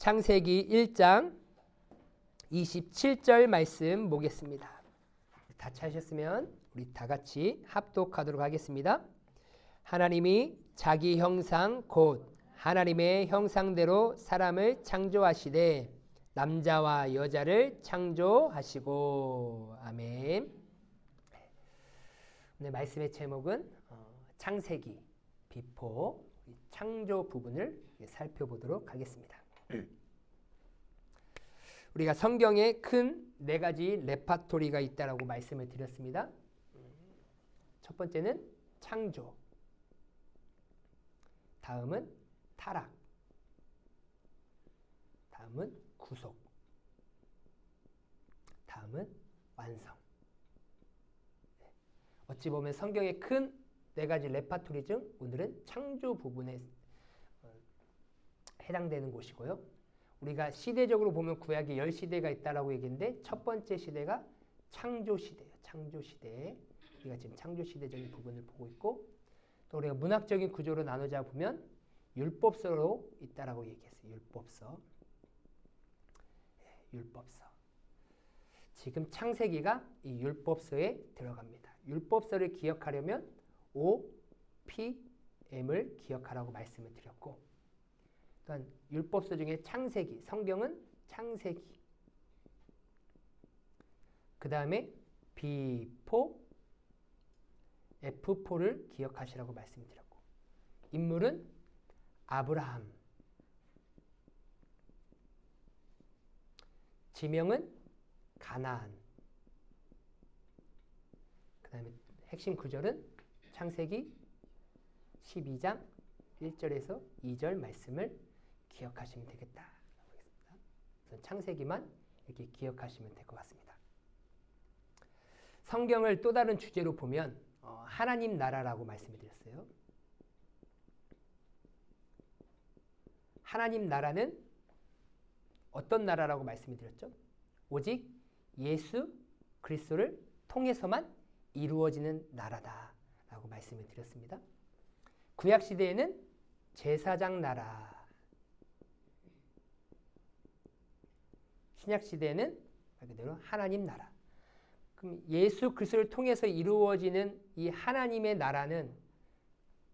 창세기 1장 27절 말씀 보겠습니다. 다 찾으셨으면 우리 다 같이 합독하도록 하겠습니다. 하나님이 자기 형상 곧 하나님의 형상대로 사람을 창조하시되 남자와 여자를 창조하시고. 아멘. 오늘 말씀의 제목은 창세기 비포 창조 부분을 살펴보도록 하겠습니다. 우리가 성경에 큰 네 가지 레파토리가 있다라고 말씀을 드렸습니다. 첫 번째는 창조, 다음은 타락, 다음은 구속, 다음은 완성. 어찌 보면 성경의 큰 네 가지 레파토리 중 오늘은 창조 부분에 해당되는 곳이고요. 우리가 시대적으로 보면 구약에 10시대가 있다라고 얘기했는데 첫 번째 시대가 창조시대예요. 창조시대. 우리가 지금 창조시대적인 부분을 보고 있고, 또 우리가 문학적인 구조로 나누자 보면 율법서로 있다라고 얘기했어요. 율법서. 율법서. 지금 창세기가 이 율법서에 들어갑니다. 율법서를 기억하려면 OPM을 기억하라고 말씀을 드렸고, 또한 율법서 중에 창세기, 성경은 창세기, 그 다음에 B4, F4를 기억하시라고 말씀드렸고, 인물은 아브라함, 지명은 가나안, 그 다음에 핵심 구절은 창세기 12장 1절에서 2절 말씀을 기억하시면 되겠다. 그래서 창세기만 이렇게 기억하시면 될 것 같습니다. 성경을 또 다른 주제로 보면 하나님 나라라고 말씀을 드렸어요. 하나님 나라는 어떤 나라라고 말씀을 드렸죠? 오직 예수 그리스도를 통해서만 이루어지는 나라다라고 말씀을 드렸습니다. 구약 시대에는 제사장 나라, 신약 시대에는 말 그대로 하나님 나라. 그럼 예수 그리스도를 통해서 이루어지는 이 하나님의 나라는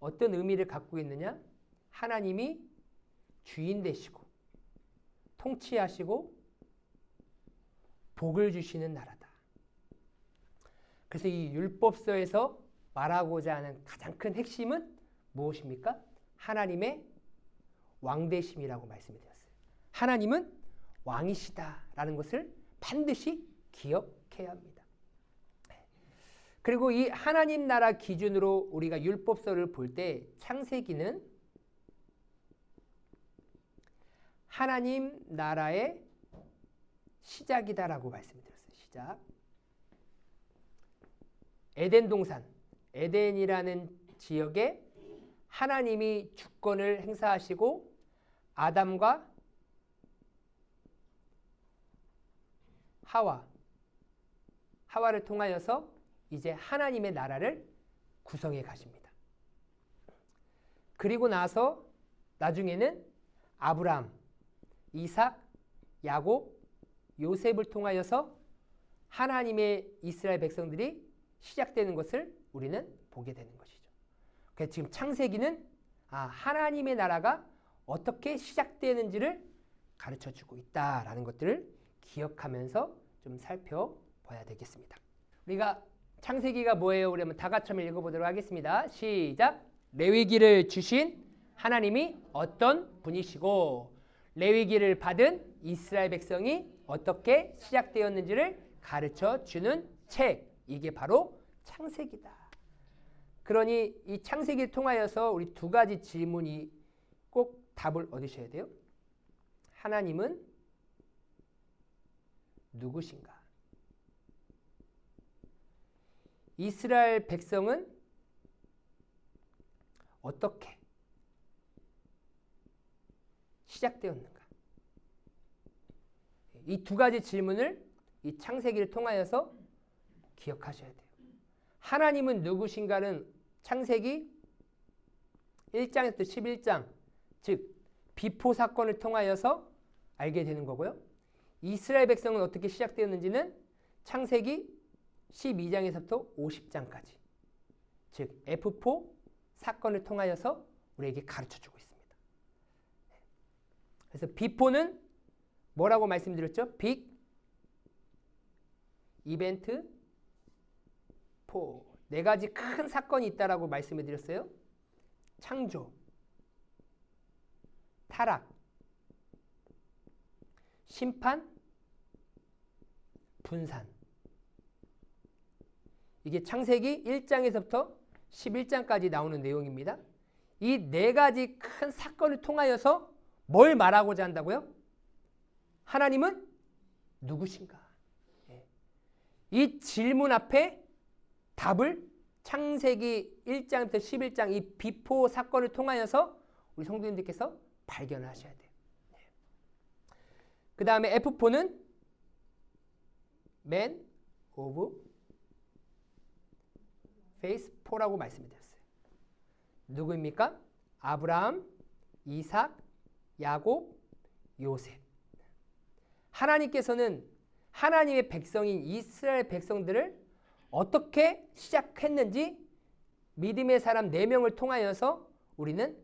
어떤 의미를 갖고 있느냐? 하나님이 주인 되시고 통치하시고 복을 주시는 나라다. 그래서 이 율법서에서 말하고자 하는 가장 큰 핵심은 무엇입니까? 하나님의 왕되심이라고 말씀드렸어요. 하나님은 왕이시다라는 것을 반드시 기억해야 합니다. 그리고 이 하나님 나라 기준으로 우리가 율법서를 볼 때 창세기는 하나님 나라의 시작이다라고 말씀드렸어요. 시작. 에덴 동산, 에덴이라는 지역에 하나님이 주권을 행사하시고 아담과 하와를 통하여서 이제 하나님의 나라를 구성해 가십니다. 그리고 나서 나중에는 아브라함, 이삭, 야곱, 요셉을 통하여서 하나님의 이스라엘 백성들이 시작되는 것을 우리는 보게 되는 것이죠. 그래서 지금 창세기는 하나님의 나라가 어떻게 시작되는지를 가르쳐주고 있다라는 것들을 기억하면서 좀 살펴봐야 되겠습니다. 우리가 창세기가 뭐예요? 그러면 다 같이 한번 읽어보도록 하겠습니다. 시작. 레위기를 주신 하나님이 어떤 분이시고 레위기를 받은 이스라엘 백성이 어떻게 시작되었는지를 가르쳐주는 책, 이게 바로 창세기다. 그러니 이 창세기를 통하여서 우리 두 가지 질문이 꼭 답을 얻으셔야 돼요. 하나님은 누구신가? 이스라엘 백성은 어떻게 시작되었는가? 이 두 가지 질문을 이 창세기를 통하여서 기억하셔야 돼요. 하나님은 누구신가는 창세기 1장에서 11장, 즉 비포 사건을 통하여서 알게 되는 거고요. 이스라엘 백성은 어떻게 시작되었는지는 창세기 12장에서부터 50장까지, 즉 F4 사건을 통하여서 우리에게 가르쳐주고 있습니다. 그래서 비포는 뭐라고 말씀드렸죠? 빅 이벤트 4. 네 가지 큰 사건이 있다라고 말씀을 드렸어요. 창조, 타락, 심판, 분산. 이게 창세기 1장에서부터 11장까지 나오는 내용입니다. 이 네 가지 큰 사건을 통하여서 뭘 말하고자 한다고요? 하나님은 누구신가? 이 질문 앞에 답을 창세기 1장부터 11장 이 비포 사건을 통하여서 우리 성도님들께서 발견을 하셔야 돼요. 그 다음에 F4는 Man of Faith 4라고 말씀드렸어요. 누구입니까? 아브라함, 이삭, 야곱, 요셉. 하나님께서는 하나님의 백성인 이스라엘 백성들을 어떻게 시작했는지 믿음의 사람 4명을 통하여서 우리는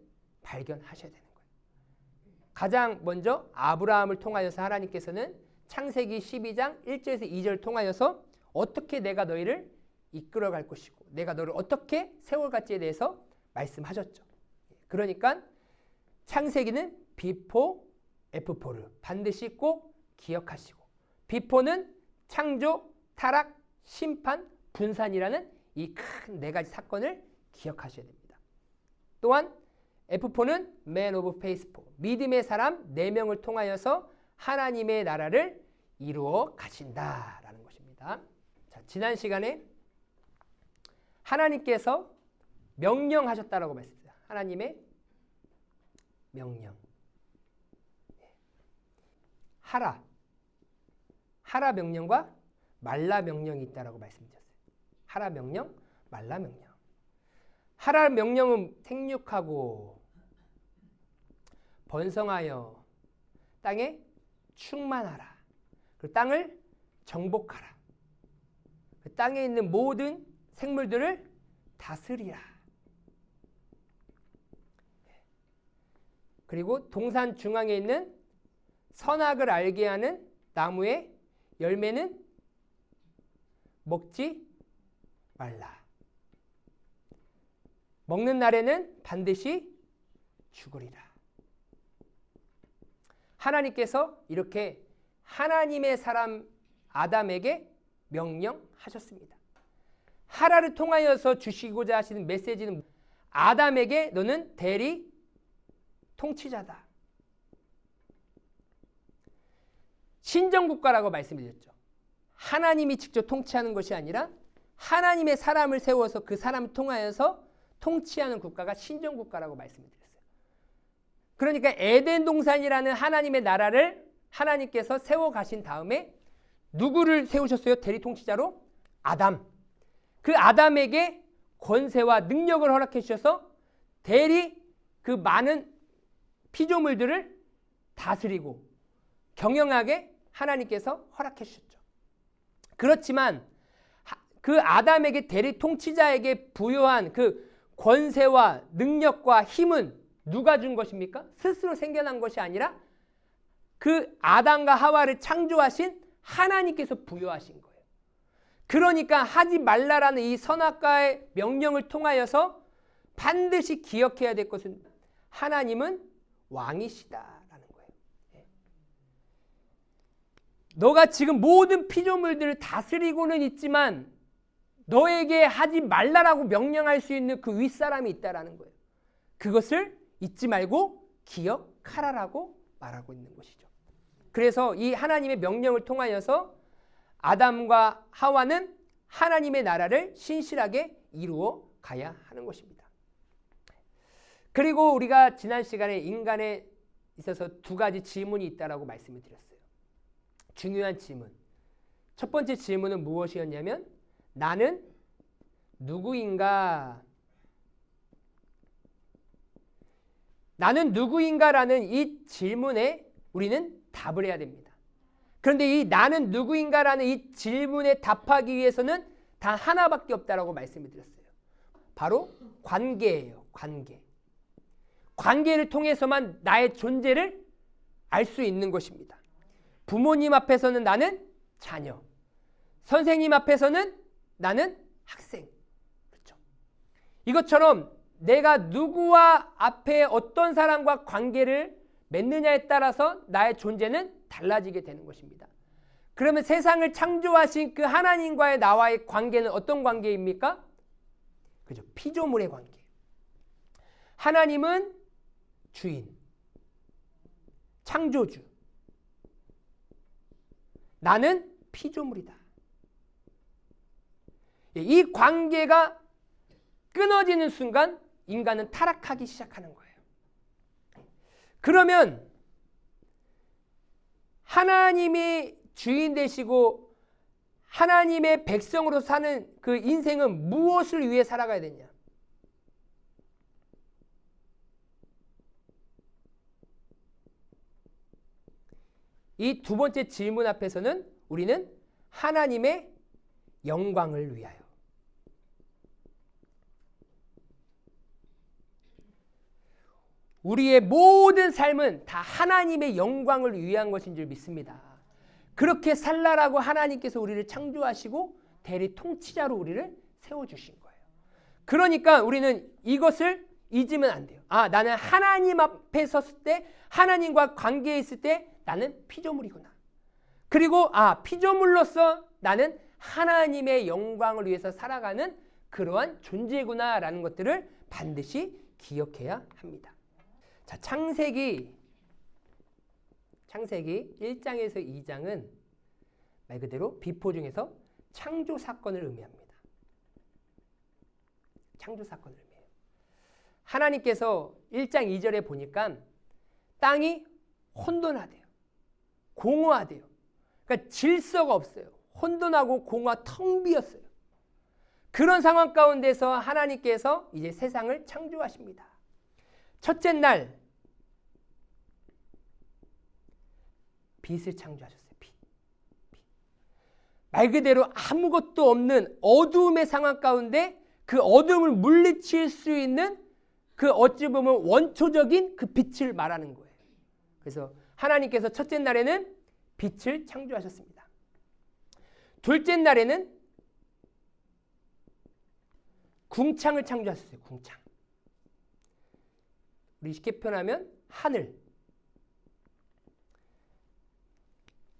발견하셔야 되는 거예요. 가장 먼저 아브라함을 통하여서 하나님께서는 창세기 12장 1절에서 2절 통하여서 어떻게 내가 너희를 이끌어갈 것이고 내가 너를 어떻게 세워갈지에 대해서 말씀하셨죠. 그러니까 창세기는 비포 F4를 반드시 꼭 기억하시고, 비포는 창조, 타락, 심판, 분산이라는 이 큰 4가지 사건을 기억하셔야 됩니다. 또한 F4는 Man of Faith 4, 믿음의 사람 4명을 통하여서 하나님의 나라를 이루어 가신다라는 것입니다. 자, 지난 시간에 하나님께서 명령하셨다라고 말씀드렸어요. 하나님의 명령. 하라 명령과 말라 명령이 있다라고 말씀드렸어요. 하라 명령, 말라 명령. 하라 명령은 생육하고 번성하여 땅에 충만하라. 그 땅을 정복하라. 그 땅에 있는 모든 생물들을 다스리라. 그리고 동산 중앙에 있는 선악을 알게 하는 나무의 열매는 먹지 말라. 먹는 날에는 반드시 죽으리라. 하나님께서 이렇게 하나님의 사람 아담에게 명령하셨습니다. 하라를 통하여서 주시고자 하시는 메시지는 아담에게 너는 대리 통치자다. 신정국가라고 말씀드렸죠. 하나님이 직접 통치하는 것이 아니라 하나님의 사람을 세워서 그 사람을 통하여서 통치하는 국가가 신정국가라고 말씀드렸어요. 그러니까 에덴 동산이라는 하나님의 나라를 하나님께서 세워가신 다음에 누구를 세우셨어요? 대리 통치자로? 아담. 그 아담에게 권세와 능력을 허락해 주셔서 대리 그 많은 피조물들을 다스리고 경영하게 하나님께서 허락해 주셨죠. 그렇지만 그 아담에게 대리 통치자에게 부여한 그 권세와 능력과 힘은 누가 준 것입니까? 스스로 생겨난 것이 아니라 그 아담과 하와를 창조하신 하나님께서 부여하신 거예요. 그러니까 하지 말라라는 이 선악과의 명령을 통하여서 반드시 기억해야 될 것은 하나님은 왕이시다라는 거예요. 너가 지금 모든 피조물들을 다스리고는 있지만 너에게 하지 말라라고 명령할 수 있는 그 윗사람이 있다라는 거예요. 그것을 잊지 말고 기억하라라고 말하고 있는 것이죠. 그래서 이 하나님의 명령을 통하여서 아담과 하와는 하나님의 나라를 신실하게 이루어 가야 하는 것입니다. 그리고 우리가 지난 시간에 인간에 있어서 2가지 질문이 있다라고 말씀을 드렸어요. 중요한 질문. 첫 번째 질문은 무엇이었냐면 나는 누구인가? 나는 누구인가라는 이 질문에 우리는 답을 해야 됩니다. 그런데 이 나는 누구인가라는 이 질문에 답하기 위해서는 단 하나밖에 없다라고 말씀을 드렸어요. 바로 관계예요. 관계. 관계를 통해서만 나의 존재를 알 수 있는 것입니다. 부모님 앞에서는 나는 자녀, 선생님 앞에서는 나는 학생. 그렇죠? 이것처럼 내가 누구와 앞에 어떤 사람과 관계를 맺느냐에 따라서 나의 존재는 달라지게 되는 것입니다. 그러면 세상을 창조하신 그 하나님과의 나와의 관계는 어떤 관계입니까? 그죠? 피조물의 관계. 하나님은 주인, 창조주. 나는 피조물이다. 이 관계가 끊어지는 순간 인간은 타락하기 시작하는 거예요. 그러면 하나님이 주인 되시고 하나님의 백성으로 사는 그 인생은 무엇을 위해 살아가야 되냐? 이 두 번째 질문 앞에서는 우리는 하나님의 영광을 위하여. 우리의 모든 삶은 다 하나님의 영광을 위한 것인 줄 믿습니다. 그렇게 살라라고 하나님께서 우리를 창조하시고 대리 통치자로 우리를 세워주신 거예요. 그러니까 우리는 이것을 잊으면 안 돼요. 아, 나는 하나님 앞에 섰을 때, 하나님과 관계에 있을 때 나는 피조물이구나. 그리고 피조물로서 나는 하나님의 영광을 위해서 살아가는 그러한 존재구나라는 것들을 반드시 기억해야 합니다. 자, 창세기 1장에서 2장은 말 그대로 비포 중에서 창조 사건을 의미합니다. 창조 사건을 의미해요. 하나님께서 1장 2절에 보니까 땅이 혼돈하대요. 공허하대요. 그러니까 질서가 없어요. 혼돈하고 공허 텅 비었어요. 그런 상황 가운데서 하나님께서 이제 세상을 창조하십니다. 첫째 날 빛을 창조하셨어요. 빛. 말 그대로 아무것도 없는 어두움의 상황 가운데 그 어둠을 물리칠 수 있는 그 어찌 보면 원초적인 그 빛을 말하는 거예요. 그래서 하나님께서 첫째 날에는 빛을 창조하셨습니다. 둘째 날에는 궁창을 창조하셨어요. 궁창. 우리 쉽게 표현하면 하늘.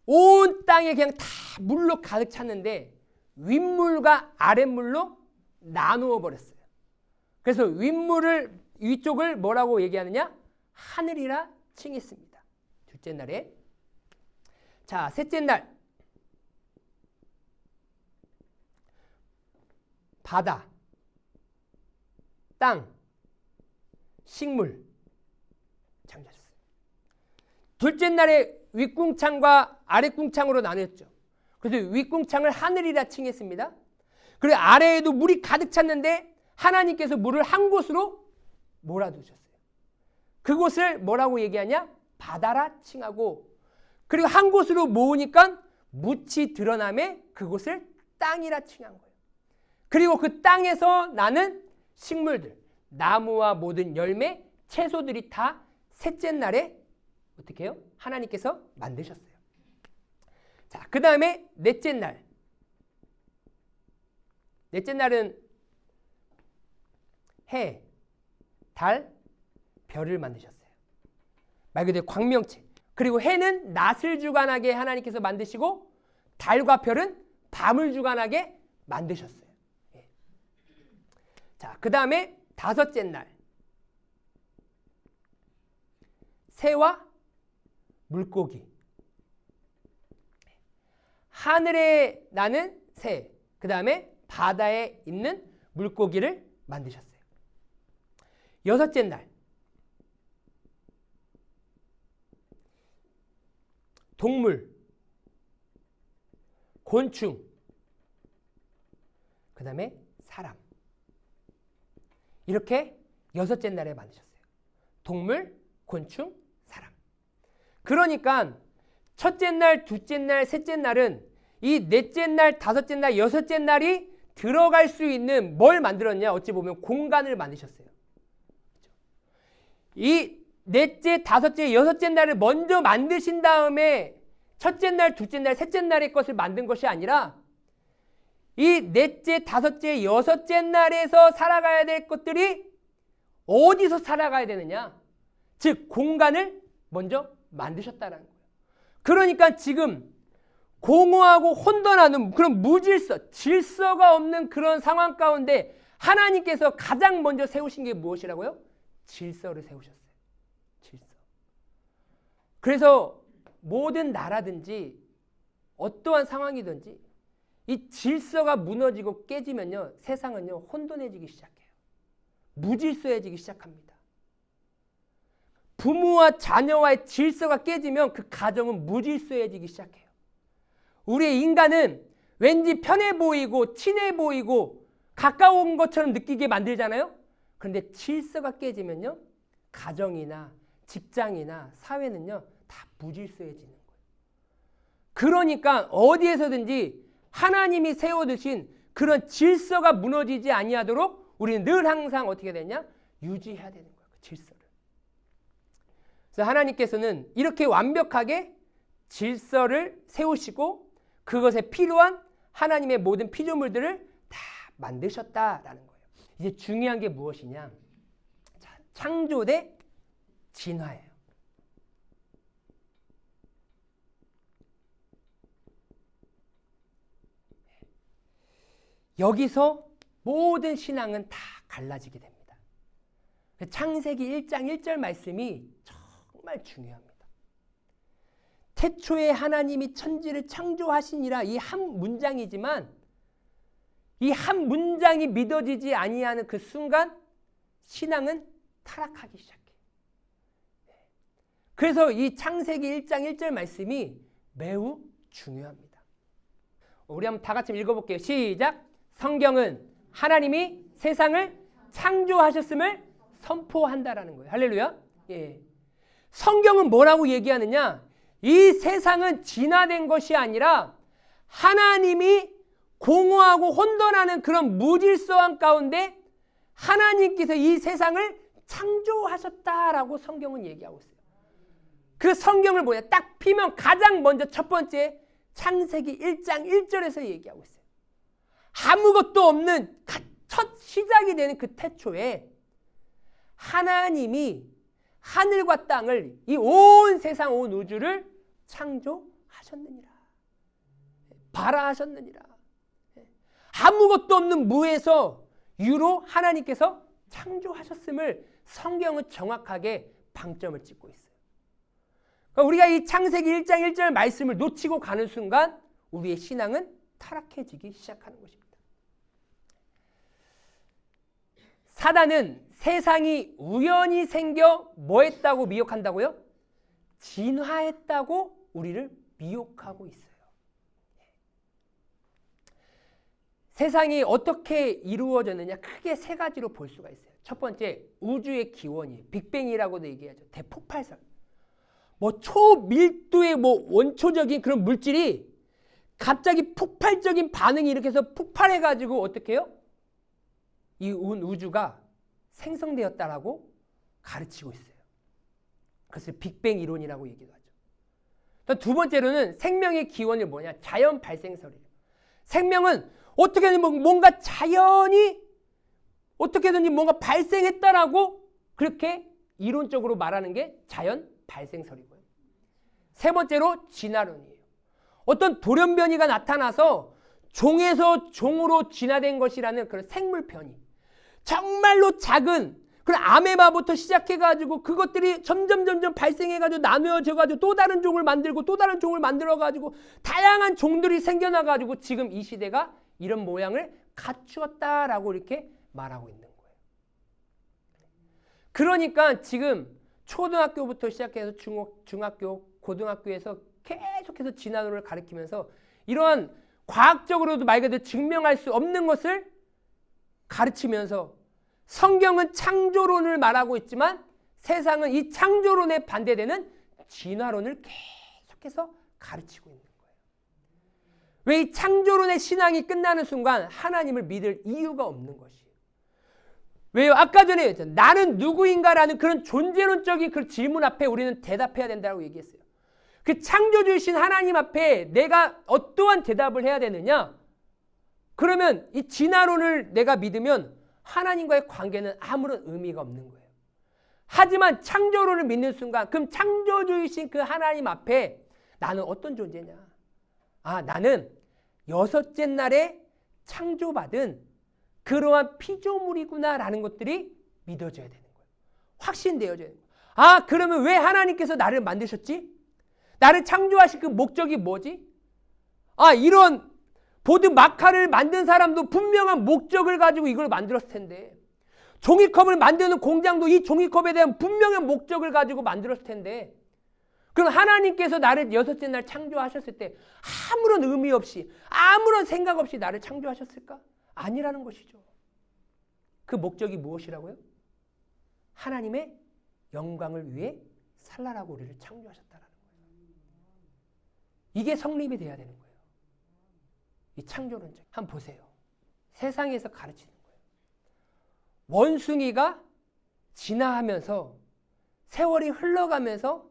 온 땅에 그냥 다 물로 가득 찼는데 윗물과 아랫물로 나누어 버렸어요. 그래서 위쪽을 뭐라고 얘기하느냐? 하늘이라 칭했습니다. 둘째 날에. 자, 셋째 날 바다, 땅, 식물 창조하셨어요. 둘째 날에 윗궁창과 아랫궁창으로 나눴죠. 그래서 윗궁창을 하늘이라 칭했습니다. 그리고 아래에도 물이 가득 찼는데 하나님께서 물을 한 곳으로 몰아두셨어요. 그곳을 뭐라고 얘기하냐? 바다라 칭하고, 그리고 한 곳으로 모으니까 묻이 드러남에 그곳을 땅이라 칭한 거예요. 그리고 그 땅에서 나는 식물들, 나무와 모든 열매, 채소들이 다 셋째 날에 어떻게 해요? 하나님께서 만드셨어요. 자, 그 다음에 넷째 날. 넷째 날은 해, 달, 별을 만드셨어요. 말 그대로 광명체. 그리고 해는 낮을 주관하게 하나님께서 만드시고 달과 별은 밤을 주관하게 만드셨어요. 예. 자, 그 다음에 다섯째 날. 새와 물고기. 하늘에 나는 새, 그 다음에 바다에 있는 물고기를 만드셨어요. 여섯째 날. 동물, 곤충, 그 다음에 사람. 이렇게 여섯째 날에 만드셨어요. 동물, 곤충, 사람. 그러니까 첫째 날, 둘째 날, 셋째 날은 이 넷째 날, 다섯째 날, 여섯째 날이 들어갈 수 있는 뭘 만들었냐? 어찌 보면 공간을 만드셨어요. 이 넷째, 다섯째, 여섯째 날을 먼저 만드신 다음에 첫째 날, 둘째 날, 셋째 날의 것을 만든 것이 아니라 이 넷째, 다섯째, 여섯째 날에서 살아가야 될 것들이 어디서 살아가야 되느냐? 즉 공간을 먼저 만드셨다라는 거예요. 그러니까 지금 공허하고 혼돈하는 그런 무질서, 질서가 없는 그런 상황 가운데 하나님께서 가장 먼저 세우신 게 무엇이라고요? 질서를 세우셨어요. 질서. 그래서 모든 나라든지 어떠한 상황이든지 이 질서가 무너지고 깨지면요, 세상은요 혼돈해지기 시작해요. 무질서해지기 시작합니다. 부모와 자녀와의 질서가 깨지면 그 가정은 무질서해지기 시작해요. 우리의 인간은 왠지 편해 보이고 친해 보이고 가까운 것처럼 느끼게 만들잖아요. 그런데 질서가 깨지면요, 가정이나 직장이나 사회는요 다 무질서해지는 거예요. 그러니까 어디에서든지 하나님이 세워두신 그런 질서가 무너지지 아니하도록 우리는 늘 항상 어떻게 되냐? 유지해야 되는 거예요. 그 질서를. 그래서 하나님께서는 이렇게 완벽하게 질서를 세우시고 그것에 필요한 하나님의 모든 피조물들을 다 만드셨다라는 거예요. 이제 중요한 게 무엇이냐? 자, 창조 대 진화예요. 여기서 모든 신앙은 다 갈라지게 됩니다. 창세기 1장 1절 말씀이 정말 중요합니다. 태초에 하나님이 천지를 창조하시니라, 이 한 문장이지만 이 한 문장이 믿어지지 아니하는 그 순간 신앙은 타락하기 시작해요. 그래서 이 창세기 1장 1절 말씀이 매우 중요합니다. 우리 한번 다 같이 읽어볼게요. 시작. 성경은 하나님이 세상을 창조하셨음을 선포한다라는 거예요. 할렐루야. 예. 성경은 뭐라고 얘기하느냐? 이 세상은 진화된 것이 아니라 하나님이 공허하고 혼돈하는 그런 무질서한 가운데 하나님께서 이 세상을 창조하셨다라고 성경은 얘기하고 있어요. 그 성경을 뭐냐? 딱 피면 가장 먼저 첫 번째 창세기 1장 1절에서 얘기하고 있어요. 아무것도 없는 첫 시작이 되는 그 태초에 하나님이 하늘과 땅을, 이 온 세상 온 우주를 창조하셨느니라. 발아하셨느니라. 아무것도 없는 무에서 유로 하나님께서 창조하셨음을 성경은 정확하게 방점을 찍고 있어요. 그러니까 우리가 이 창세기 1장 1절 말씀을 놓치고 가는 순간 우리의 신앙은 타락해지기 시작하는 것입니다. 사단은 세상이 우연히 생겨 뭐 했다고 미혹한다고요? 진화했다고 우리를 미혹하고 있어요. 세상이 어떻게 이루어졌느냐? 크게 세 가지로 볼 수가 있어요. 첫 번째, 우주의 기원이 빅뱅이라고도 얘기하죠. 대폭발설. 뭐 초밀도의 뭐 원초적인 그런 물질이 갑자기 폭발적인 반응이 일으켜서 폭발해가지고 어떻게 해요? 이 우주가 생성되었다라고 가르치고 있어요. 그것을 빅뱅 이론이라고 얘기도 하죠. 두 번째로는 생명의 기원이 뭐냐? 자연 발생설이에요. 생명은 어떻게든 뭔가 자연이 어떻게든지 뭔가 발생했다라고 그렇게 이론적으로 말하는 게 자연 발생설이고요. 세 번째로 진화론이에요. 어떤 돌연변이가 나타나서 종에서 종으로 진화된 것이라는 그런 생물 변이. 정말로 작은 그런 아메바부터 시작해가지고 그것들이 점점 발생해가지고 나누어져가지고 또 다른 종을 만들고 또 다른 종을 만들어가지고 다양한 종들이 생겨나가지고 지금 이 시대가 이런 모양을 갖추었다라고 이렇게 말하고 있는 거예요. 그러니까 지금 초등학교부터 시작해서 중학교, 고등학교에서 계속해서 진화론을 가르치면서 이러한 과학적으로도 말 그대로 증명할 수 없는 것을 가르치면서 성경은 창조론을 말하고 있지만 세상은 이 창조론에 반대되는 진화론을 계속해서 가르치고 있는 거예요. 왜 이 창조론의 신앙이 끝나는 순간 하나님을 믿을 이유가 없는 것이에요. 왜요? 아까 전에 나는 누구인가라는 그런 존재론적인 그 질문 앞에 우리는 대답해야 된다고 얘기했어요. 그 창조주이신 하나님 앞에 내가 어떠한 대답을 해야 되느냐? 그러면 이 진화론을 내가 믿으면 하나님과의 관계는 아무런 의미가 없는 거예요. 하지만 창조론을 믿는 순간 그럼 창조주이신 그 하나님 앞에 나는 어떤 존재냐? 나는 여섯째 날에 창조받은 그러한 피조물이구나라는 것들이 믿어져야 되는 거예요. 확신되어져야 되는 거예요. 그러면 왜 하나님께서 나를 만드셨지? 나를 창조하신 그 목적이 뭐지? 이런 보드 마카를 만든 사람도 분명한 목적을 가지고 이걸 만들었을 텐데, 종이컵을 만드는 공장도 이 종이컵에 대한 분명한 목적을 가지고 만들었을 텐데, 그럼 하나님께서 나를 여섯째 날 창조하셨을 때 아무런 의미 없이 아무런 생각 없이 나를 창조하셨을까? 아니라는 것이죠. 그 목적이 무엇이라고요? 하나님의 영광을 위해 살라라고 우리를 창조하셨다라는 거예요. 이게 성립이 돼야 되는 거예요. 이 창조론적. 한번 보세요. 세상에서 가르치는 거예요. 원숭이가 진화하면서 세월이 흘러가면서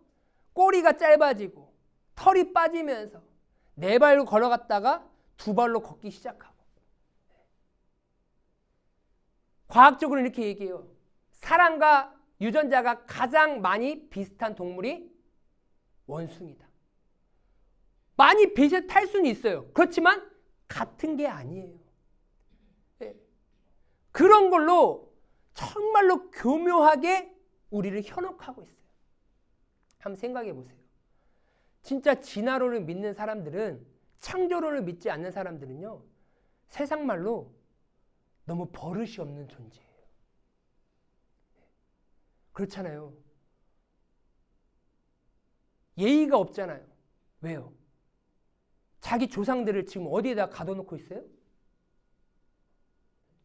꼬리가 짧아지고 털이 빠지면서 네 발로 걸어갔다가 두 발로 걷기 시작하고, 과학적으로 이렇게 얘기해요. 사람과 유전자가 가장 많이 비슷한 동물이 원숭이다. 많이 비슷할 수는 있어요. 그렇지만 같은 게 아니에요. 그런 걸로 정말로 교묘하게 우리를 현혹하고 있어요. 한번 생각해 보세요. 진짜 진화론을 믿는 사람들은, 창조론을 믿지 않는 사람들은요, 세상 말로 너무 버릇이 없는 존재예요. 그렇잖아요. 예의가 없잖아요. 왜요? 자기 조상들을 지금 어디에다 가둬놓고 있어요?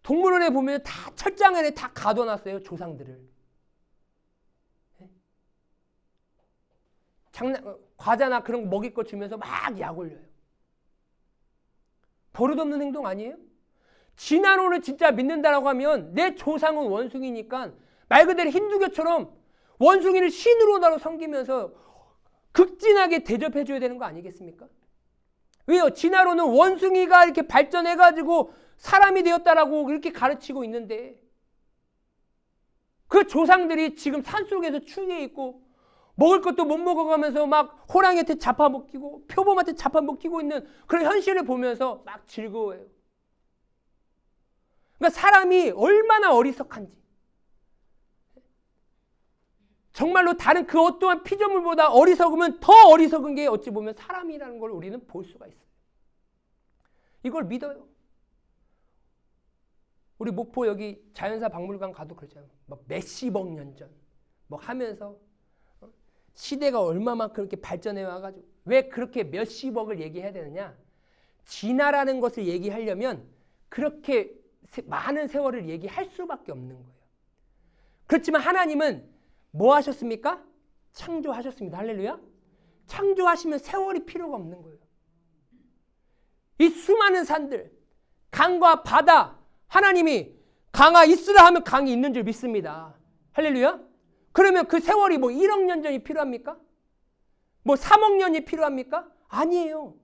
동물원에 보면 다 철장 안에 다 가둬놨어요. 조상들을. 과자나 그런 거 먹일 거 주면서 막 약 올려요. 버릇없는 행동 아니에요? 진화론을 진짜 믿는다라고 하면 내 조상은 원숭이니까 말 그대로 힌두교처럼 원숭이를 신으로 섬기면서 극진하게 대접해줘야 되는 거 아니겠습니까? 왜요? 진화론은 원숭이가 이렇게 발전해가지고 사람이 되었다라고 이렇게 가르치고 있는데, 그 조상들이 지금 산속에서 추위에 있고 먹을 것도 못 먹어가면서 막 호랑이한테 잡아먹히고 표범한테 잡아먹히고 있는 그런 현실을 보면서 막 즐거워해요. 그러니까 사람이 얼마나 어리석한지, 정말로 다른 그 어떠한 피조물보다 어리석으면 더 어리석은 게 어찌 보면 사람이라는 걸 우리는 볼 수가 있어요. 이걸 믿어요. 우리 목포 여기 자연사 박물관 가도 그러잖아요. 막 몇십억 년 전 뭐 하면서 시대가 얼마만큼 그렇게 발전해 와가지고, 왜 그렇게 몇십억을 얘기해야 되느냐? 진화라는 것을 얘기하려면 그렇게 많은 세월을 얘기할 수밖에 없는 거예요. 그렇지만 하나님은 뭐 하셨습니까? 창조하셨습니다. 할렐루야. 창조하시면 세월이 필요가 없는 거예요. 이 수많은 산들, 강과 바다, 하나님이 강아 있으라 하면 강이 있는 줄 믿습니다. 할렐루야. 그러면 그 세월이 뭐 1억 년 전이 필요합니까? 뭐 3억 년이 필요합니까? 아니에요.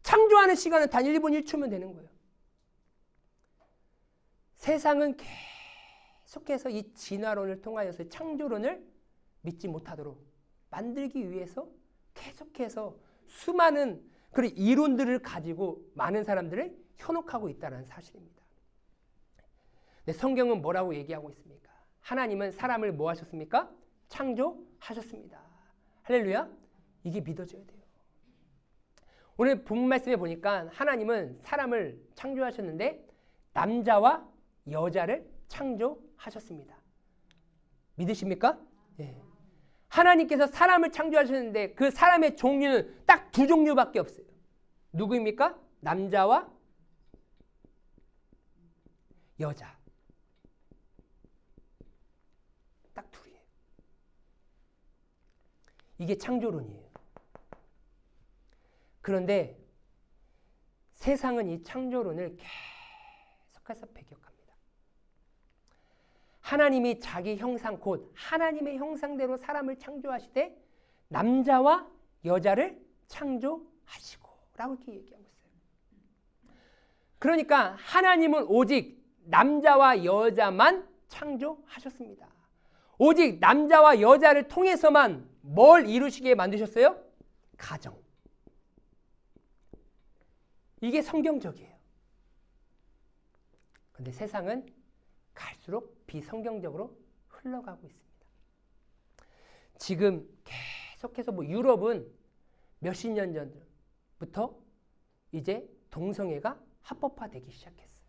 창조하는 시간은 단 1분 1초면 되는 거예요. 세상은 계속해서 이 진화론을 통하여서 창조론을 믿지 못하도록 만들기 위해서 계속해서 수많은 그런 이론들을 가지고 많은 사람들을 현혹하고 있다는 사실입니다. 네, 성경은 뭐라고 얘기하고 있습니까? 하나님은 사람을 뭐 하셨습니까? 창조하셨습니다. 할렐루야. 이게 믿어져야 돼요. 오늘 본 말씀에 보니까 하나님은 사람을 창조하셨는데 남자와 여자를 창조하셨습니다. 믿으십니까? 네. 하나님께서 사람을 창조하셨는데 그 사람의 종류는 딱 두 종류밖에 없어요. 누구입니까? 남자와 여자. 딱 둘이에요. 이게 창조론이에요. 그런데 세상은 이 창조론을 계속해서 배격합니다. 하나님이 자기 형상 곧 하나님의 형상대로 사람을 창조하시되 남자와 여자를 창조하시고 라고 이렇게 얘기하고 있어요. 그러니까 하나님은 오직 남자와 여자만 창조하셨습니다. 오직 남자와 여자를 통해서만 뭘 이루시게 만드셨어요? 가정. 이게 성경적이에요. 그런데 세상은 갈수록 비성경적으로 흘러가고 있습니다. 지금 계속해서 유럽은 몇십 년 전부터 이제 동성애가 합법화되기 시작했어요.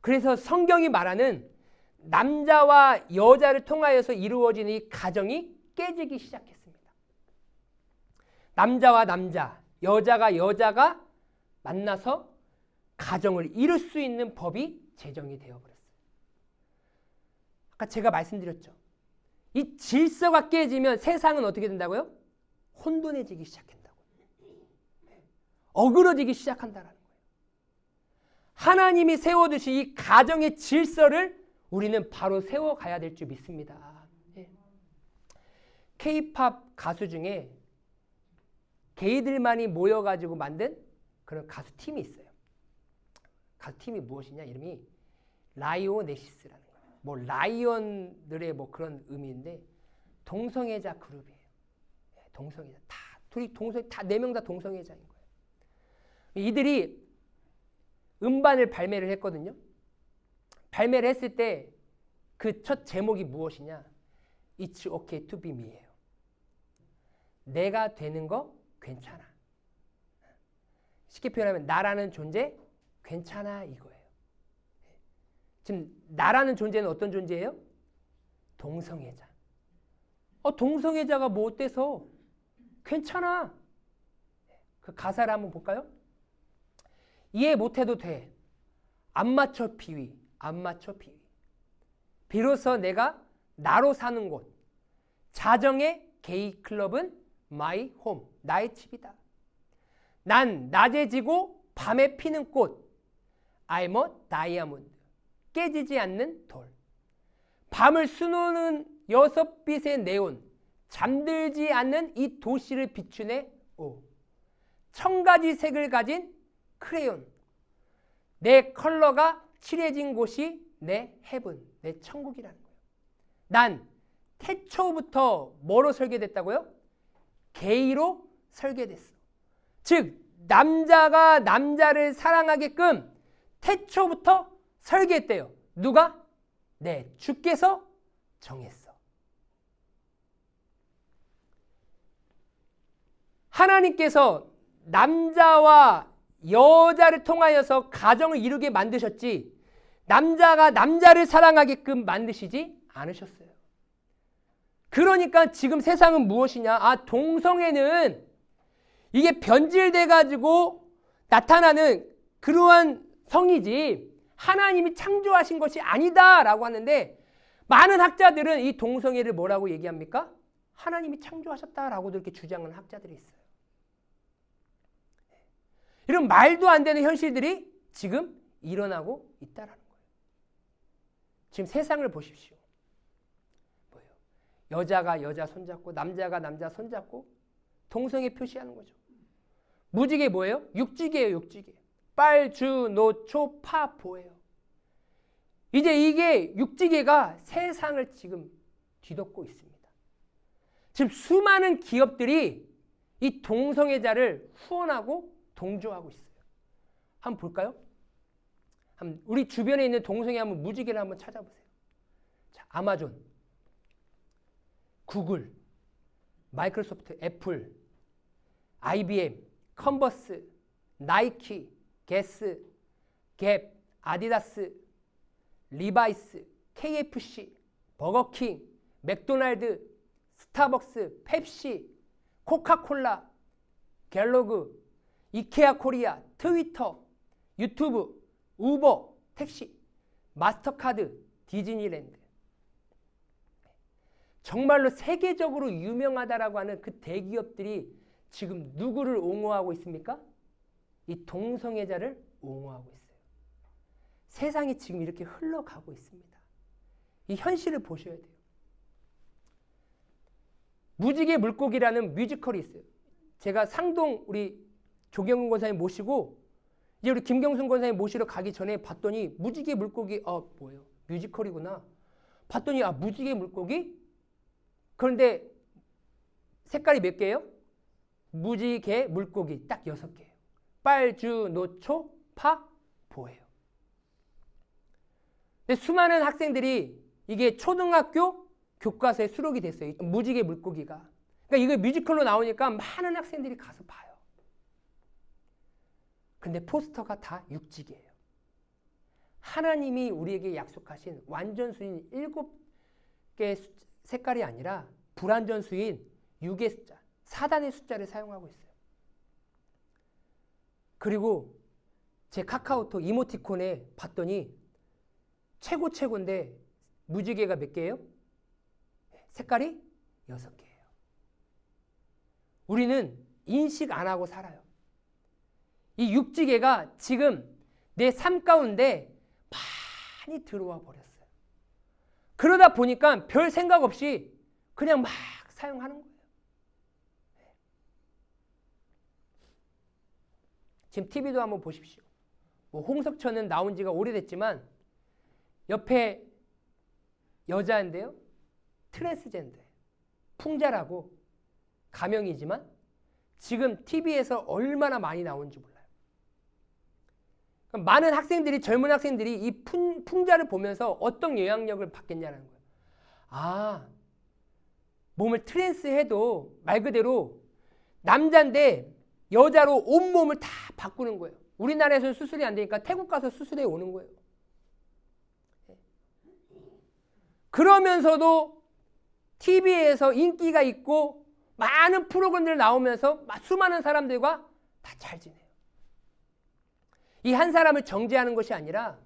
그래서 성경이 말하는 남자와 여자를 통하여서 이루어지는 이 가정이 깨지기 시작했습니다. 남자와 남자, 여자가 만나서 가정을 이룰 수 있는 법이 제정이 되어버렸어요. 아까 제가 말씀드렸죠. 이 질서가 깨지면 세상은 어떻게 된다고요? 혼돈해지기 시작한다고. 어그러지기 시작한다라는 거예요. 하나님이 세워두신 이 가정의 질서를 우리는 바로 세워가야 될 줄 믿습니다. K-팝 가수 중에 게이들만이 모여가지고 만든 그런 가수 팀이 있어요. 가수 팀이 무엇이냐? 이름이 라이오네시스라는 거예요. 뭐 라이언들의 뭐 그런 의미인데 동성애자 그룹이에요. 동성애자 둘이 다 4명 다 동성애자인 거예요. 이들이 음반을 발매를 했거든요. 발매를 했을 때 그 첫 제목이 무엇이냐? It's okay to be me예요. 내가 되는 거 괜찮아. 쉽게 표현하면 나라는 존재 괜찮아 이거예요. 지금 나라는 존재는 어떤 존재예요? 동성애자. 동성애자가 뭐 어때서 괜찮아. 그 가사를 한번 볼까요? 이해 못해도 돼. 안 맞춰 비위. 안 맞춰 비위. 비로소 내가 나로 사는 곳. 자정의 게이 클럽은 my home. 나의 집이다. 난 낮에 지고 밤에 피는 꽃. I'm a diamond. 깨지지 않는 돌. 밤을 수놓는 6빛의 네온. 잠들지 않는 이 도시를 비추네 오. 1000가지 색을 가진 크레용. 내 컬러가 칠해진 곳이 내 헤븐, 내 천국이라는 거예요. 난 태초부터 뭐로 설계됐다고요? 게이로 설계됐어. 즉 남자가 남자를 사랑하게끔 태초부터 설계했대요. 누가? 네, 주께서 정했어. 하나님께서 남자와 여자를 통하여서 가정을 이루게 만드셨지 남자가 남자를 사랑하게끔 만드시지 않으셨어요. 그러니까 지금 세상은 무엇이냐? 동성애는 이게 변질돼가지고 나타나는 그러한 성이지 하나님이 창조하신 것이 아니다라고 하는데 많은 학자들은 이 동성애를 뭐라고 얘기합니까? 하나님이 창조하셨다라고도 이렇게 주장하는 학자들이 있어요. 이런 말도 안 되는 현실들이 지금 일어나고 있다라는 거예요. 지금 세상을 보십시오. 뭐예요? 여자가 여자 손잡고 남자가 남자 손잡고 동성애 표시하는 거죠. 무지개 뭐예요? 육지개예요. 육지개. 빨, 주, 노, 초, 파, 보예요. 이제 이게 육지개가 세상을 지금 뒤덮고 있습니다. 지금 수많은 기업들이 이 동성애자를 후원하고 동조하고 있어요. 한번 볼까요? 우리 주변에 있는 동성애 한번 무지개를 한번 찾아보세요. 자, 아마존, 구글, 마이크로소프트, 애플, IBM, 컨버스, 나이키, 게스, 갭, 아디다스, 리바이스, KFC, 버거킹, 맥도날드, 스타벅스, 펩시, 코카콜라, 갤로그, 이케아 코리아, 트위터, 유튜브, 우버, 택시, 마스터카드, 디즈니랜드. 정말로 세계적으로 유명하다라고 하는 그 대기업들이 지금 누구를 옹호하고 있습니까? 이 동성애자를 옹호하고 있어요. 세상이 지금 이렇게 흘러가고 있습니다. 이 현실을 보셔야 돼요. 무지개 물고기라는 뮤지컬이 있어요. 제가 상동 우리 조경훈 권사님 모시고 이제 우리 김경순 권사님 모시러 가기 전에 봤더니 무지개 물고기 뭐예요? 뮤지컬이구나. 봤더니 무지개 물고기? 그런데 색깔이 몇 개예요? 무지개 물고기 딱 6개예요. 빨, 주, 노, 초, 파, 보예요. 근데 수많은 학생들이 이게 초등학교 교과서에 수록이 됐어요. 무지개 물고기가. 그러니까 이거 뮤지컬로 나오니까 많은 학생들이 가서 봐요. 근데 포스터가 다 육지개예요. 하나님이 우리에게 약속하신 완전수인 7개의 색깔이 아니라 불완전수인 6의 숫자, 사단의 숫자를 사용하고 있어요. 그리고 제 카카오톡 이모티콘에 봤더니 최고인데 무지개가 몇 개예요? 색깔이 6개예요. 우리는 인식 안 하고 살아요. 이 육지개가 지금 내 삶 가운데 많이 들어와 버렸어요. 그러다 보니까 별 생각 없이 그냥 막 사용하는 거예요. 지금 TV도 한번 보십시오. 홍석천은 나온 지가 오래됐지만 옆에 여자인데요. 트랜스젠더, 풍자라고 가명이지만 지금 TV에서 얼마나 많이 나오는지 몰라요. 많은 학생들이, 젊은 학생들이 이 풍자를 보면서 어떤 영향력을 받겠냐는 거예요. 몸을 트랜스해도 말 그대로 남자인데 여자로 온몸을 다 바꾸는 거예요. 우리나라에서는 수술이 안 되니까 태국 가서 수술해 오는 거예요. 그러면서도 TV에서 인기가 있고 많은 프로그램들 나오면서 수많은 사람들과 다 잘 지내요. 이 한 사람을 정죄하는 것이 아니라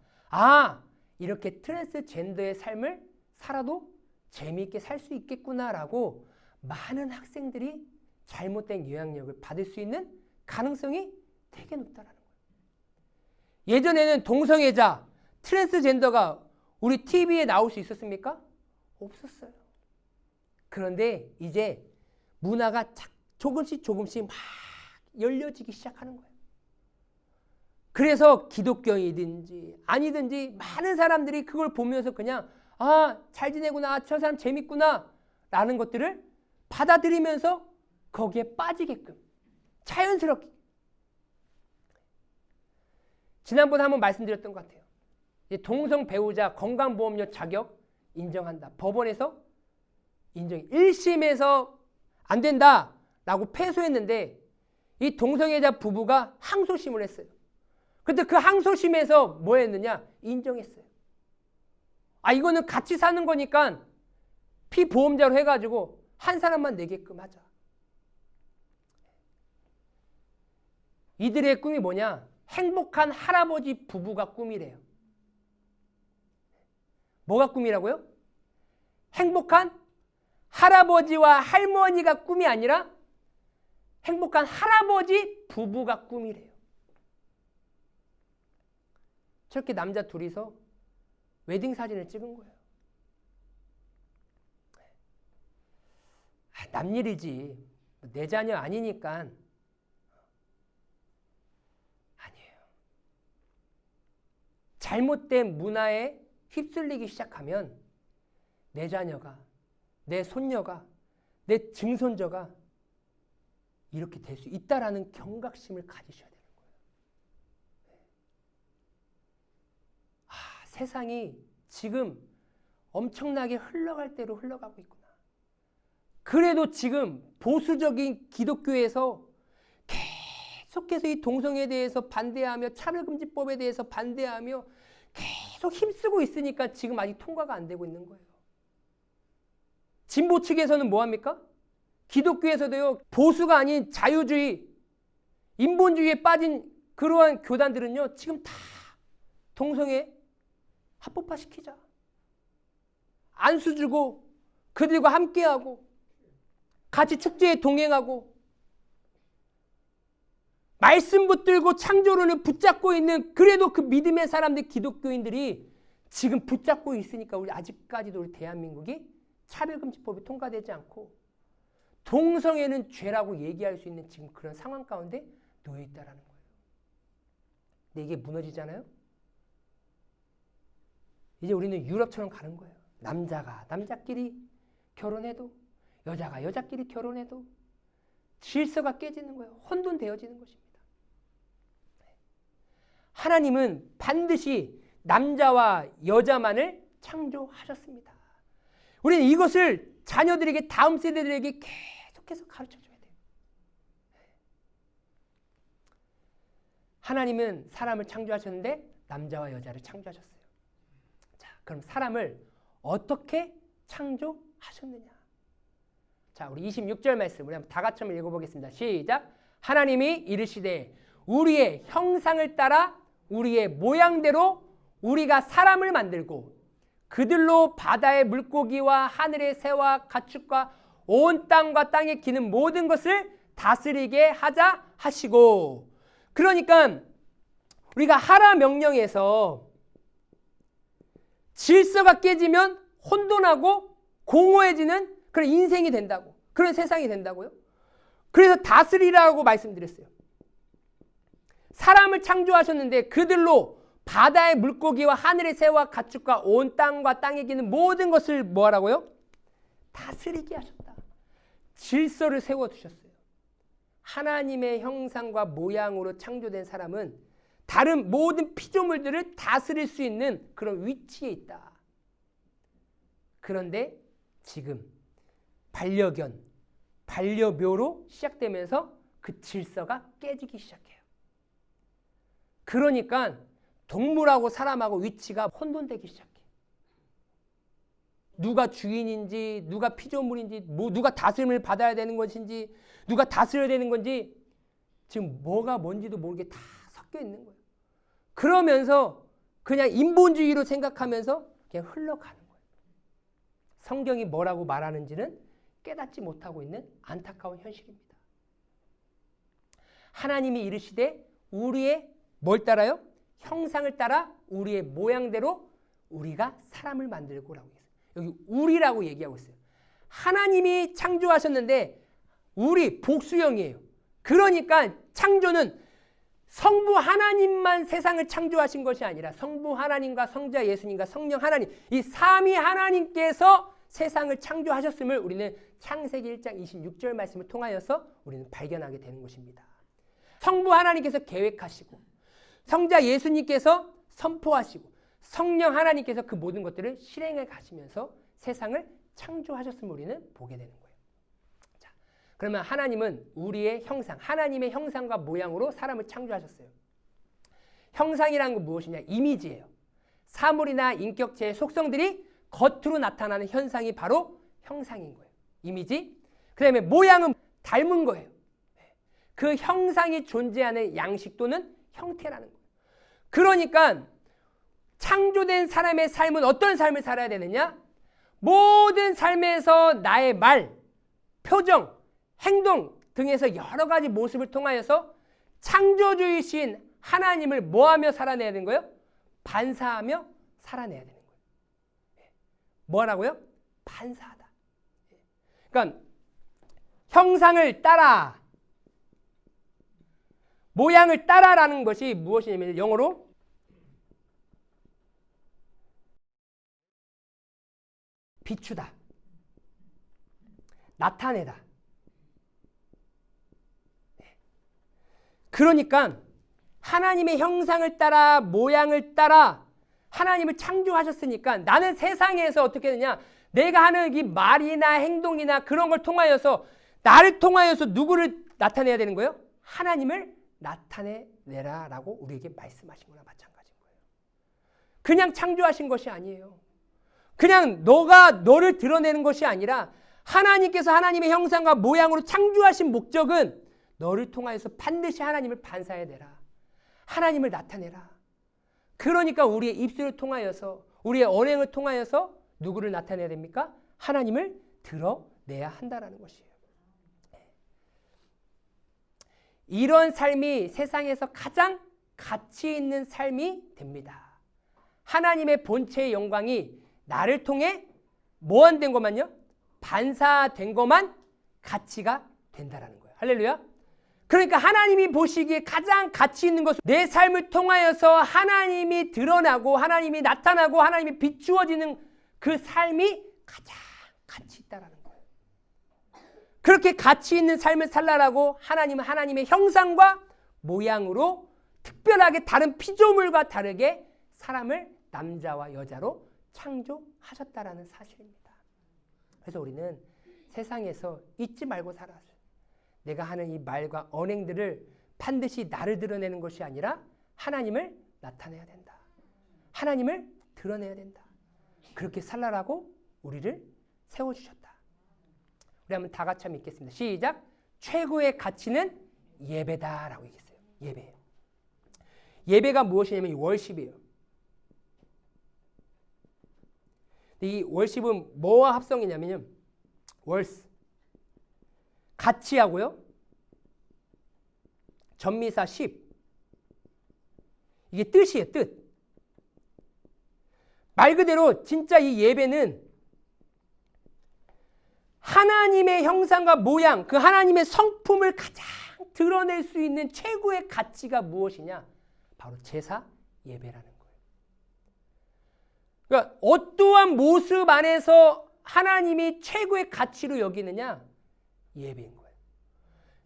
이렇게 트랜스젠더의 삶을 살아도 재미있게 살 수 있겠구나라고 많은 학생들이 잘못된 영향력을 받을 수 있는 가능성이 되게 높다라는 거예요. 예전에는 동성애자, 트랜스젠더가 우리 TV에 나올 수 있었습니까? 없었어요. 그런데 이제 문화가 조금씩 막 열려지기 시작하는 거예요. 그래서 기독교인이든지 아니든지 많은 사람들이 그걸 보면서 그냥 잘 지내구나, 저 사람 재밌구나 라는 것들을 받아들이면서 거기에 빠지게끔 자연스럽게. 지난번에 한번 말씀드렸던 것 같아요. 동성 배우자 건강보험료 자격 인정한다. 법원에서 인정. 1심에서 안 된다라고 패소했는데 이 동성애자 부부가 항소심을 했어요. 근데 그 항소심에서 뭐 했느냐? 인정했어요. 이거는 같이 사는 거니까 피보험자로 해가지고 한 사람만 내게끔 하자. 이들의 꿈이 뭐냐? 행복한 할아버지 부부가 꿈이래요. 뭐가 꿈이라고요? 행복한 할아버지와 할머니가 꿈이 아니라 행복한 할아버지 부부가 꿈이래요. 저렇게 남자 둘이서 웨딩 사진을 찍은 거예요. 남일이지. 내 자녀 아니니까. 아니에요. 잘못된 문화에 휩쓸리기 시작하면 내 자녀가, 내 손녀가, 내 증손자가 이렇게 될 수 있다라는 경각심을 가지셔야 돼요. 세상이 지금 엄청나게 흘러갈 대로 흘러가고 있구나. 그래도 지금 보수적인 기독교에서 계속해서 이 동성애에 대해서 반대하며 차별금지법에 대해서 반대하며 계속 힘쓰고 있으니까 지금 아직 통과가 안 되고 있는 거예요. 진보 측에서는 뭐합니까? 기독교에서도요, 보수가 아닌 자유주의, 인본주의에 빠진 그러한 교단들은요, 지금 다 동성애 합법화시키자. 안수 주고 그들과 함께하고 같이 축제에 동행하고 말씀 붙들고 창조론을 붙잡고 있는 그래도 그 믿음의 사람들 기독교인들이 지금 붙잡고 있으니까 우리 아직까지도 우리 대한민국이 차별금지법이 통과되지 않고 동성애는 죄라고 얘기할 수 있는 지금 그런 상황 가운데 놓여 있다라는 거예요. 근데 이게 무너지잖아요. 이제 우리는 유럽처럼 가는 거예요. 남자가 남자끼리 결혼해도 여자가 여자끼리 결혼해도 질서가 깨지는 거예요. 혼돈되어지는 것입니다. 하나님은 반드시 남자와 여자만을 창조하셨습니다. 우리는 이것을 자녀들에게 다음 세대들에게 계속해서 가르쳐줘야 돼요. 하나님은 사람을 창조하셨는데 남자와 여자를 창조하셨어요. 자, 그럼 사람을 어떻게 창조하셨느냐? 자, 우리 26절 말씀 우리 한번 다 같이 한번 읽어보겠습니다. 시작. 하나님이 이르시되 우리의 형상을 따라 우리의 모양대로 우리가 사람을 만들고 그들로 바다의 물고기와 하늘의 새와 가축과 온 땅과 땅에 기는 모든 것을 다스리게 하자 하시고. 그러니까 우리가 하라 명령에서 질서가 깨지면 혼돈하고 공허해지는 그런 인생이 된다고, 그런 세상이 된다고요. 그래서 다스리라고 말씀드렸어요. 사람을 창조하셨는데 그들로 바다의 물고기와 하늘의 새와 가축과 온 땅과 땅에 기는 모든 것을 뭐 하라고요? 다스리게 하셨다. 질서를 세워두셨어요. 하나님의 형상과 모양으로 창조된 사람은 다른 모든 피조물들을 다스릴 수 있는 그런 위치에 있다. 그런데 지금 반려견, 반려묘로 시작되면서 그 질서가 깨지기 시작해요. 그러니까 동물하고 사람하고 위치가 혼돈되기 시작해. 누가 주인인지, 누가 피조물인지, 누가 다스림을 받아야 되는 것인지, 누가 다스려야 되는 건지 지금 뭐가 뭔지도 모르게 다 섞여 있는 거예요. 그러면서 그냥 인본주의로 생각하면서 그냥 흘러가는 거예요. 성경이 뭐라고 말하는지는 깨닫지 못하고 있는 안타까운 현실입니다. 하나님이 이르시되 우리의 뭘 따라요? 형상을 따라 우리의 모양대로 우리가 사람을 만들고라고 했어요. 여기 우리라고 얘기하고 있어요. 하나님이 창조하셨는데 우리 복수형이에요. 그러니까 창조는 성부 하나님만 세상을 창조하신 것이 아니라 성부 하나님과 성자 예수님과 성령 하나님, 이 삼위 하나님께서 세상을 창조하셨음을 우리는 창세기 1장 26절 말씀을 통하여서 우리는 발견하게 되는 것입니다. 성부 하나님께서 계획하시고 성자 예수님께서 선포하시고 성령 하나님께서 그 모든 것들을 실행해 가시면서 세상을 창조하셨음을 우리는 보게 되는 거예요. 자, 그러면 하나님은 우리의 형상, 하나님의 형상과 모양으로 사람을 창조하셨어요. 형상이라는 건 무엇이냐? 이미지예요. 사물이나 인격체의 속성들이 겉으로 나타나는 현상이 바로 형상인 거예요. 이미지. 그 다음에 모양은 닮은 거예요. 그 형상이 존재하는 양식 또는 형태라는 거예요. 그러니까 창조된 사람의 삶은 어떤 삶을 살아야 되느냐? 모든 삶에서 나의 말, 표정, 행동 등에서 여러 가지 모습을 통하여서 창조주이신 하나님을 뭐하며 살아내야 되는 거예요? 반사하며 살아내야 되는 거예요. 뭐라고요? 반사하다. 그러니까 형상을 따라, 모양을 따라라는 것이 무엇이냐면 영어로 비추다, 나타내다. 그러니까 하나님의 형상을 따라, 모양을 따라 하나님을 창조하셨으니까 나는 세상에서 어떻게 되냐? 내가 하는 이 말이나 행동이나 그런 걸 통하여서 나를 통하여서 누구를 나타내야 되는 거예요? 하나님을 나타내라라고 우리에게 말씀하신 거나 마찬가지인 거예요. 그냥 창조하신 것이 아니에요. 그냥 너가 너를 드러내는 것이 아니라 하나님께서 하나님의 형상과 모양으로 창조하신 목적은 너를 통하여서 반드시 하나님을 반사해내라. 하나님을 나타내라. 그러니까 우리의 입술을 통하여서, 우리의 언행을 통하여서 누구를 나타내야 됩니까? 하나님을 드러내야 한다라는 것이에요. 이런 삶이 세상에서 가장 가치 있는 삶이 됩니다. 하나님의 본체의 영광이 나를 통해 뭐한 것만요? 반사된 것만 가치가 된다라는 거예요. 할렐루야. 그러니까 하나님이 보시기에 가장 가치 있는 것은 내 삶을 통하여서 하나님이 드러나고 하나님이 나타나고 하나님이 비추어지는 그 삶이 가장 가치 있다라는 거예요. 그렇게 가치 있는 삶을 살라라고 하나님은 하나님의 형상과 모양으로 특별하게 다른 피조물과 다르게 사람을 남자와 여자로 창조하셨다라는 사실입니다. 그래서 우리는 세상에서 잊지 말고 살아요. 내가 하는 이 말과 언행들을 반드시 나를 드러내는 것이 아니라 하나님을 나타내야 된다. 하나님을 드러내야 된다. 그렇게 살라라고 우리를 세워주셨다. 우리 한번 다 같이 한번 읽겠습니다. 시작. 최고의 가치는 예배다라고 얘기했어요. 예배. 예배가 무엇이냐면 월십이에요. 이 월십은 뭐와 합성이냐면요. 월스. 가치하고요. 전미사 10. 이게 뜻이에요. 뜻. 말 그대로 진짜 이 예배는 하나님의 형상과 모양, 그 하나님의 성품을 가장 드러낼 수 있는 최고의 가치가 무엇이냐? 바로 제사 예배라는 거예요. 그러니까 어떠한 모습 안에서 하나님이 최고의 가치로 여기느냐? 예배인 거예요.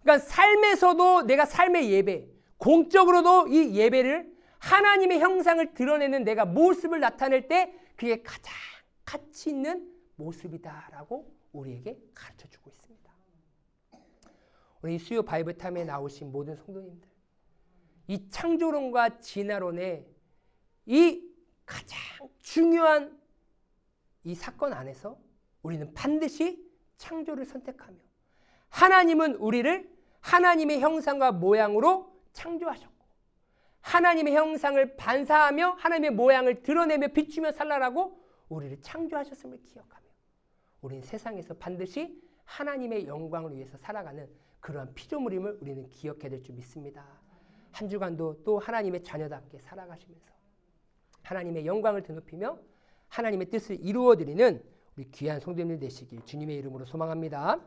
그러니까 삶에서도 내가 삶의 예배, 공적으로도 이 예배를 하나님의 형상을 드러내는 내가 모습을 나타낼 때 그게 가장 가치 있는 모습이다라고 우리에게 가르쳐주고 있습니다. 우리 수요 바이블 타임에 나오신 모든 성도님들, 이 창조론과 진화론의 이 가장 중요한 이 사건 안에서 우리는 반드시 창조를 선택하며 하나님은 우리를 하나님의 형상과 모양으로 창조하셨고 하나님의 형상을 반사하며 하나님의 모양을 드러내며 비추며 살라라고 우리를 창조하셨음을 기억하며 우리는 세상에서 반드시 하나님의 영광을 위해서 살아가는 그러한 피조물임을 우리는 기억해야 될 줄 믿습니다. 한 주간도 또 하나님의 자녀답게 살아가시면서 하나님의 영광을 드높이며 하나님의 뜻을 이루어드리는 우리 귀한 성도님들 되시길 주님의 이름으로 소망합니다.